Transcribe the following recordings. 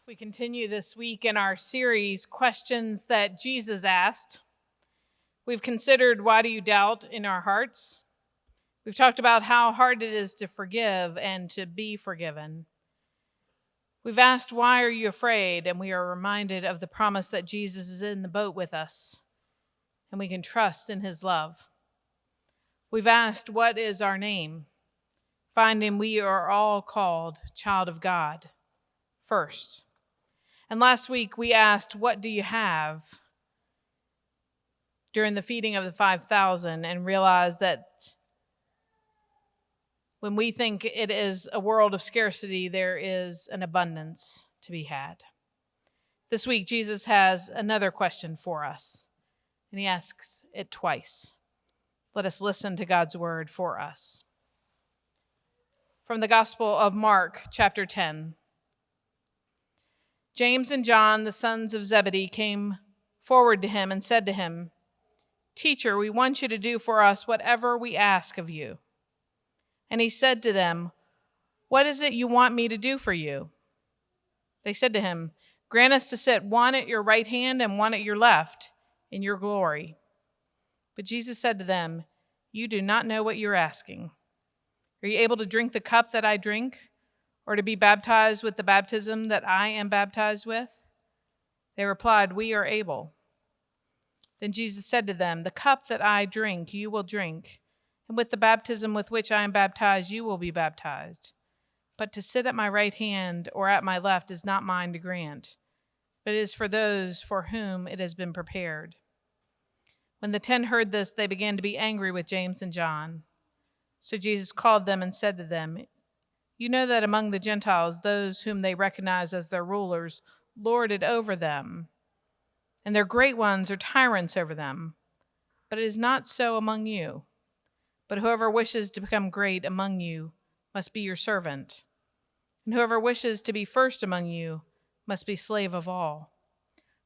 We continue this week in our series, Questions That Jesus Asked. We've considered why do you doubt in our hearts? We've talked about how hard it is to forgive and to be forgiven. We've asked, why are you afraid? And we are reminded of the promise that Jesus is in the boat with us and we can trust in his love. We've asked, what is our name? Finding we are all called child of God first. And last week we asked, what do you have? During the feeding of the 5,000, and realized that when we think it is a world of scarcity, there is an abundance to be had. This week, Jesus has another question for us, and he asks it twice. Let us listen to God's word for us. From the Gospel of Mark, chapter 10. James and John, the sons of Zebedee, came forward to him and said to him, "Teacher, we want you to do for us whatever we ask of you." And he said to them, "What is it you want me to do for you?" They said to him, "Grant us to sit one at your right hand and one at your left in your glory." But Jesus said to them, "You do not know what you're asking. Are you able to drink the cup that I drink, or to be baptized with the baptism that I am baptized with?" They replied, "We are able." Then Jesus said to them, "The cup that I drink, you will drink, and with the baptism with which I am baptized, you will be baptized. But to sit at my right hand or at my left is not mine to grant, but it is for those for whom it has been prepared." When the 10 heard this, they began to be angry with James and John. So Jesus called them and said to them, "You know that among the Gentiles, those whom they recognize as their rulers lord it over them, and their great ones are tyrants over them. But it is not so among you. But whoever wishes to become great among you must be your servant, and whoever wishes to be first among you must be slave of all.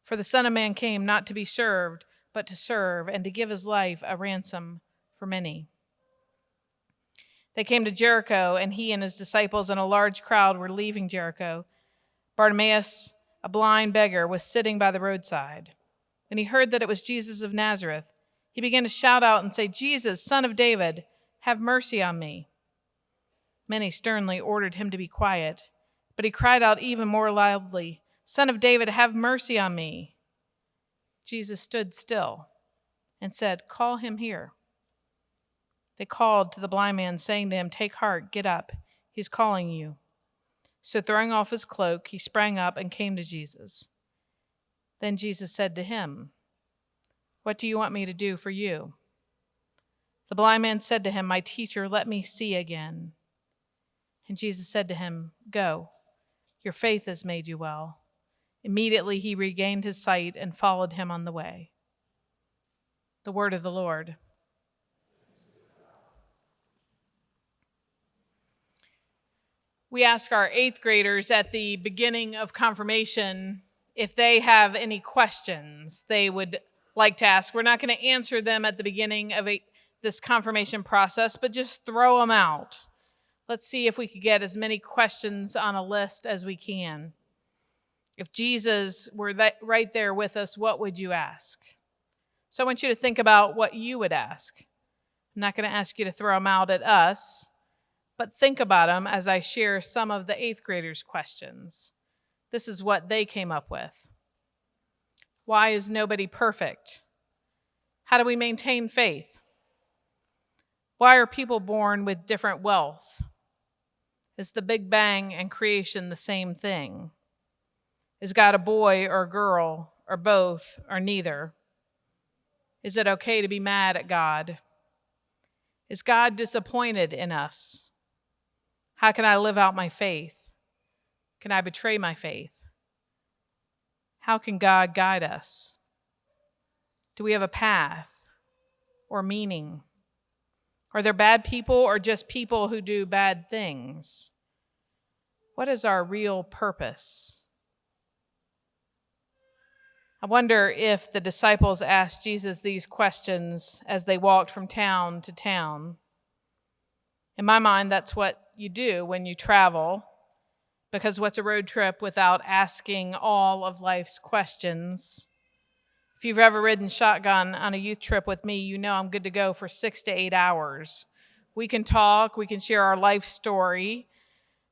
For the Son of Man came not to be served, but to serve, and to give his life a ransom for many." They came to Jericho, and he and his disciples and a large crowd were leaving Jericho. Bartimaeus, a blind beggar, was sitting by the roadside. When he heard that it was Jesus of Nazareth, he began to shout out and say, "Jesus, Son of David, have mercy on me." Many sternly ordered him to be quiet, but he cried out even more loudly, "Son of David, have mercy on me." Jesus stood still and said, "Call him here." They called to the blind man, saying to him, "Take heart, get up, he's calling you." So throwing off his cloak, he sprang up and came to Jesus. Then Jesus said to him, "What do you want me to do for you?" The blind man said to him, "My teacher, let me see again." And Jesus said to him, "Go, your faith has made you well." Immediately he regained his sight and followed him on the way. The word of the Lord. We ask our 8th graders at the beginning of confirmation if they have any questions they would like to ask. We're not going to answer them at the beginning of this confirmation process, but just throw them out. Let's see if we could get as many questions on a list as we can. If Jesus were right there with us, what would you ask? So I want you to think about what you would ask. I'm not going to ask you to throw them out at us, but think about them as I share some of the 8th graders' questions. This is what they came up with. Why is nobody perfect? How do we maintain faith? Why are people born with different wealth? Is the Big Bang and creation the same thing? Is God a boy or a girl, or both, or neither? Is it okay to be mad at God? Is God disappointed in us? How can I live out my faith? Can I betray my faith? How can God guide us? Do we have a path or meaning? Are there bad people or just people who do bad things? What is our real purpose? I wonder if the disciples asked Jesus these questions as they walked from town to town. In my mind, that's what you do when you travel, Because what's a road trip without asking all of life's questions? If you've ever ridden shotgun on a youth trip with me, you know I'm good to go for 6 to 8 hours. We can talk, we can share our life story.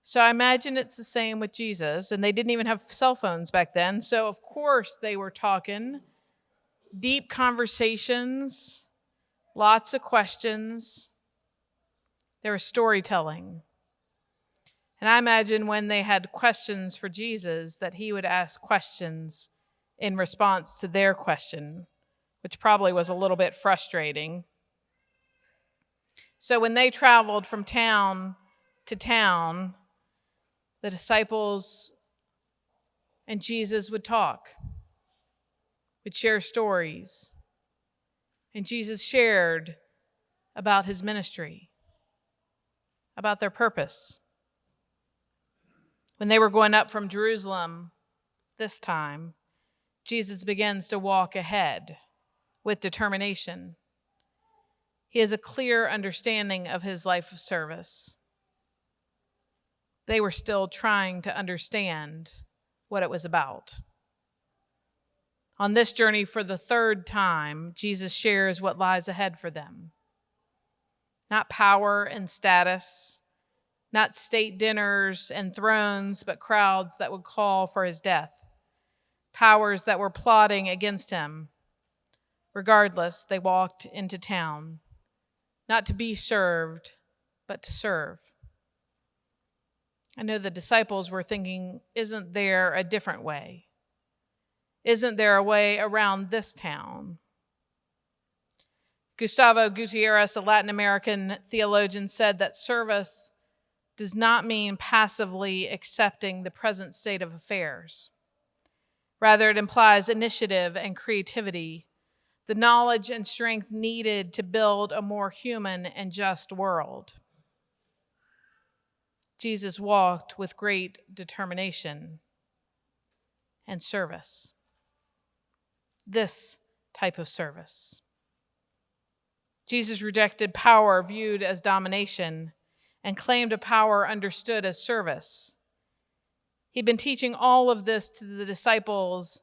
So I imagine it's the same with Jesus. And they didn't even have cell phones back then. So of course they were talking, deep conversations, lots of questions. There was storytelling. And I imagine when they had questions for Jesus that he would ask questions in response to their question, which probably was a little bit frustrating. So when they traveled from town to town, the disciples and Jesus would talk, would share stories. And Jesus shared about his ministry, about their purpose. When they were going up from Jerusalem this time, Jesus begins to walk ahead with determination. He has a clear understanding of his life of service. They were still trying to understand what it was about. On this journey for the third time, Jesus shares what lies ahead for them. Not power and status, not state dinners and thrones, but crowds that would call for his death. Powers that were plotting against him. Regardless, they walked into town, not to be served, but to serve. I know the disciples were thinking, isn't there a different way? Isn't there a way around this town? Gustavo Gutierrez, a Latin American theologian, said that service does not mean passively accepting the present state of affairs. Rather, it implies initiative and creativity, the knowledge and strength needed to build a more human and just world. Jesus walked with great determination and service. This type of service. Jesus rejected power viewed as domination and claimed a power understood as service. He'd been teaching all of this to the disciples,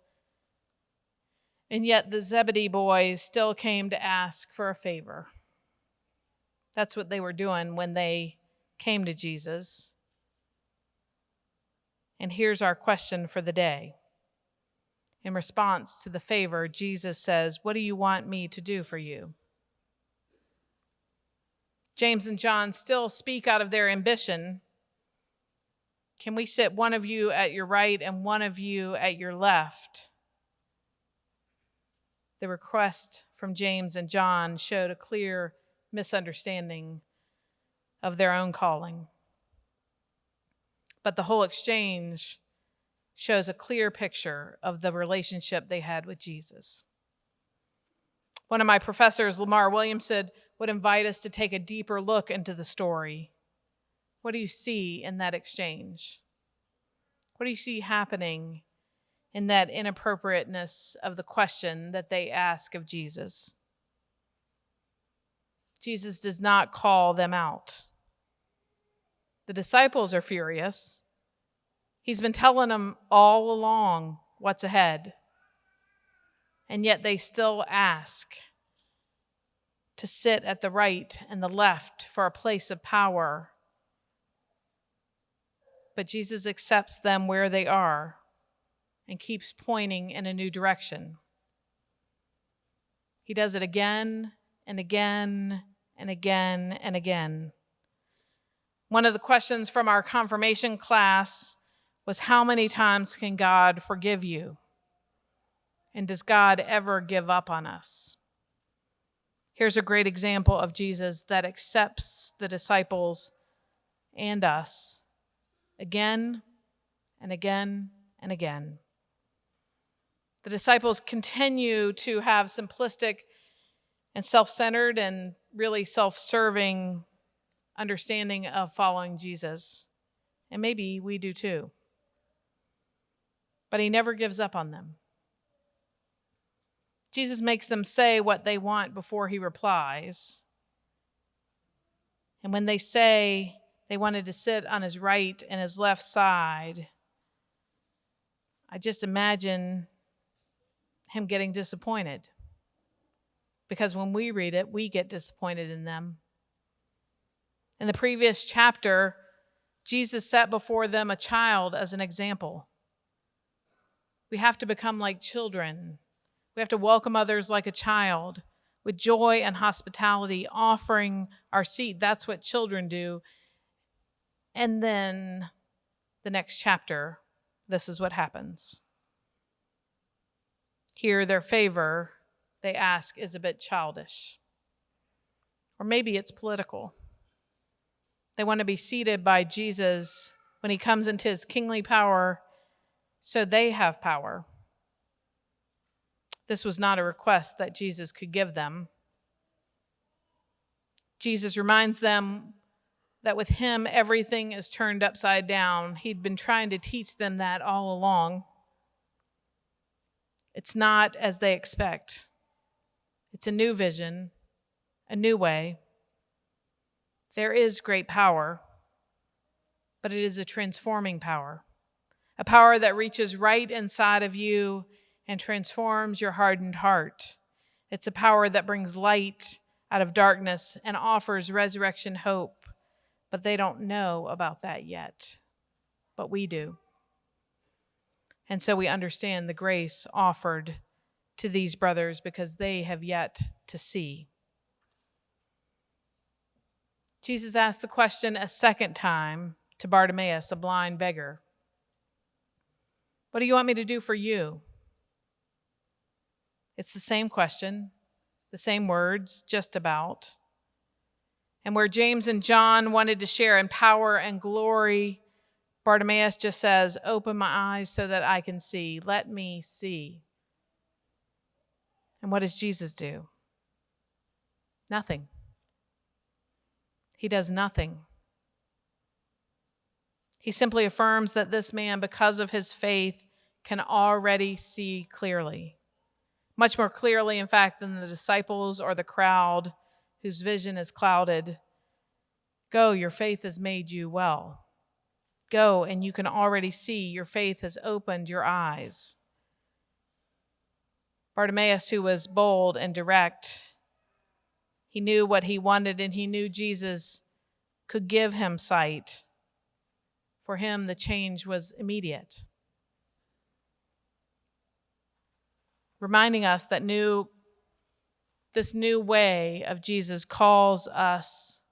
and yet the Zebedee boys still came to ask for a favor. That's what they were doing when they came to Jesus. And here's our question for the day. In response to the favor, Jesus says, "What do you want me to do for you?" James and John still speak out of their ambition. Can we sit one of you at your right and one of you at your left? The request from James and John showed a clear misunderstanding of their own calling. But the whole exchange shows a clear picture of the relationship they had with Jesus. One of my professors, Lamar Williamson, would invite us to take a deeper look into the story. What do you see in that exchange? What do you see happening in that inappropriateness of the question that they ask of Jesus? Jesus does not call them out. The disciples are furious. He's been telling them all along what's ahead. And yet they still ask to sit at the right and the left for a place of power. But Jesus accepts them where they are and keeps pointing in a new direction. He does it again and again and again and again. One of the questions from our confirmation class was, how many times can God forgive you? And does God ever give up on us? Here's a great example of Jesus that accepts the disciples and us again and again and again. The disciples continue to have simplistic and self-centered and really self-serving understanding of following Jesus. And maybe we do too. But he never gives up on them. Jesus makes them say what they want before he replies. And when they say They wanted to sit on his right and his left side. I just imagine him getting disappointed. Because when we read it, we get disappointed in them. In the previous chapter, Jesus set before them a child as an example. We have to become like children. We have to welcome others like a child, with joy and hospitality, offering our seat. That's what children do. And then the next chapter, this is what happens. Here, their favor, they ask, is a bit childish. Or maybe it's political. They want to be seated by Jesus when he comes into his kingly power, so they have power. This was not a request that Jesus could give them. Jesus reminds them that with him, everything is turned upside down. He'd been trying to teach them that all along. It's not as they expect. It's a new vision, a new way. There is great power, but it is a transforming power, a power that reaches right inside of you and transforms your hardened heart. It's a power that brings light out of darkness and offers resurrection hope, but they don't know about that yet, but we do. And so we understand the grace offered to these brothers because they have yet to see. Jesus asked the question a second time to Bartimaeus, a blind beggar. What do you want me to do for you? It's the same question, the same words, just about. And where James and John wanted to share in power and glory, Bartimaeus just says, open my eyes so that I can see. Let me see. And what does Jesus do? Nothing. He does nothing. He simply affirms that this man, because of his faith, can already see clearly. Much more clearly, in fact, than the disciples or the crowd whose vision is clouded. Go, your faith has made you well. Go, and you can already see. Your faith has opened your eyes. Bartimaeus, who was bold and direct, he knew what he wanted, and he knew Jesus could give him sight. For him, the change was immediate. Reminding us that this new way of Jesus calls us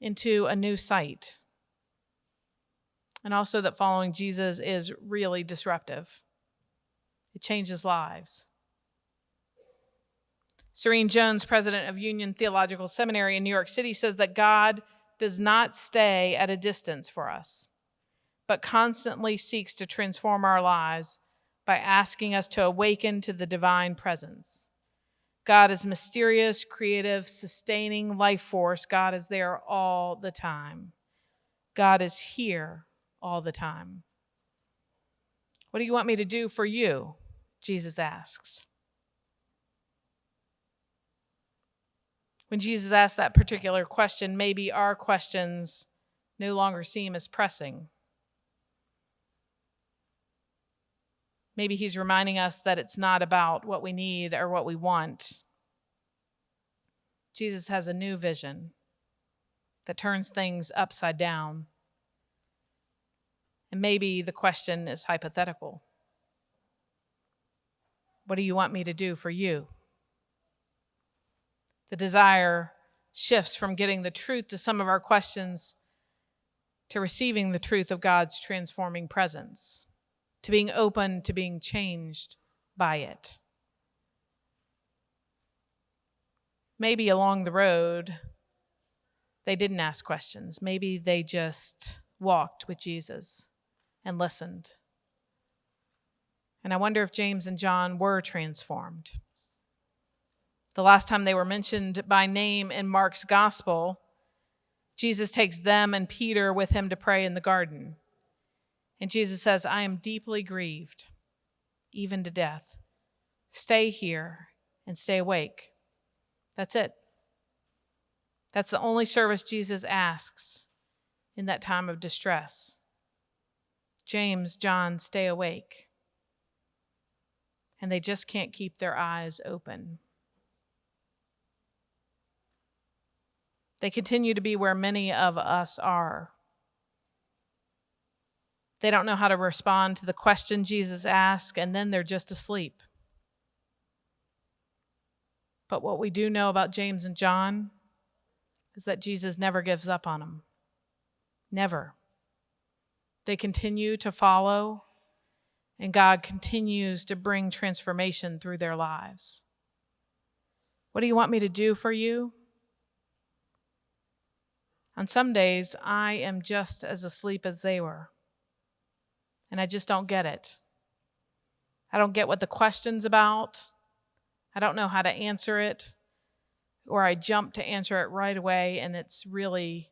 into a new sight. And also that following Jesus is really disruptive. It changes lives. Serene Jones, president of Union Theological Seminary in New York City, says that God does not stay at a distance for us, but constantly seeks to transform our lives by asking us to awaken to the divine presence. God is mysterious, creative, sustaining life force. God is there all the time. God is here all the time. What do you want me to do for you? Jesus asks. When Jesus asked that particular question, maybe our questions no longer seem as pressing. Maybe he's reminding us that it's not about what we need or what we want. Jesus has a new vision that turns things upside down. And maybe the question is hypothetical. What do you want me to do for you? The desire shifts from getting the truth to some of our questions to receiving the truth of God's transforming presence, to being open to being changed by it. Maybe along the road, they didn't ask questions. Maybe they just walked with Jesus and listened. And I wonder if James and John were transformed. The last time they were mentioned by name in Mark's gospel, Jesus takes them and Peter with him to pray in the garden. And Jesus says, I am deeply grieved, even to death. Stay here and stay awake. That's it. That's the only service Jesus asks in that time of distress. James, John, stay awake. And they just can't keep their eyes open. They continue to be where many of us are. They don't know how to respond to the question Jesus asked, and then they're just asleep. But what we do know about James and John is that Jesus never gives up on them. Never. They continue to follow, and God continues to bring transformation through their lives. What do you want me to do for you? On some days, I am just as asleep as they were, and I just don't get it. I don't get what the question's about. I don't know how to answer it, or I jump to answer it right away, and it's really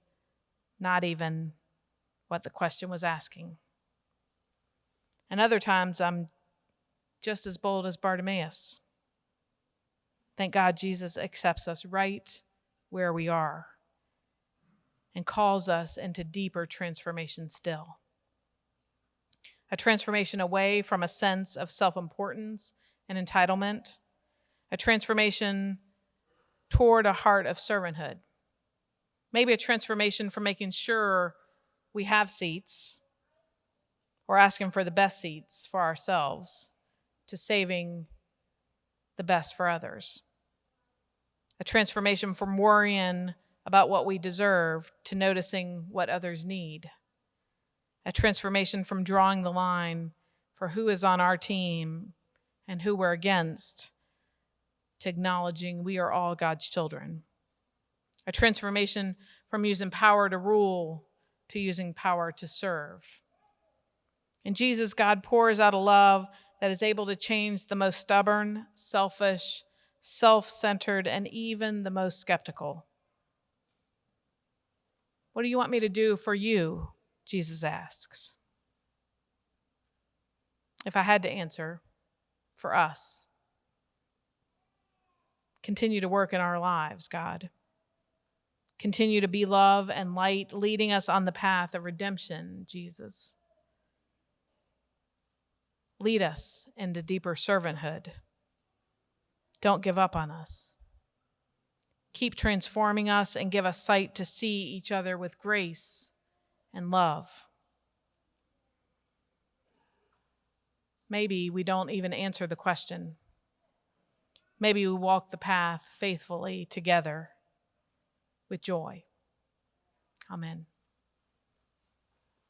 not even what the question was asking. And other times, I'm just as bold as Bartimaeus. Thank God Jesus accepts us right where we are and calls us into deeper transformation still. A transformation away from a sense of self-importance and entitlement. A transformation toward a heart of servanthood. Maybe a transformation from making sure we have seats or asking for the best seats for ourselves to saving the best for others. A transformation from worrying about what we deserve to noticing what others need. A transformation from drawing the line for who is on our team and who we're against to acknowledging we are all God's children. A transformation from using power to rule to using power to serve. In Jesus, God pours out a love that is able to change the most stubborn, selfish, self-centered, and even the most skeptical. What do you want me to do for you? Jesus asks. If I had to answer, for us, continue to work in our lives, God. Continue to be love and light, leading us on the path of redemption, Jesus. Lead us into deeper servanthood. Don't give up on us. Keep transforming us and give us sight to see each other with grace and love. Maybe we don't even answer the question. Maybe we walk the path faithfully together with joy. Amen.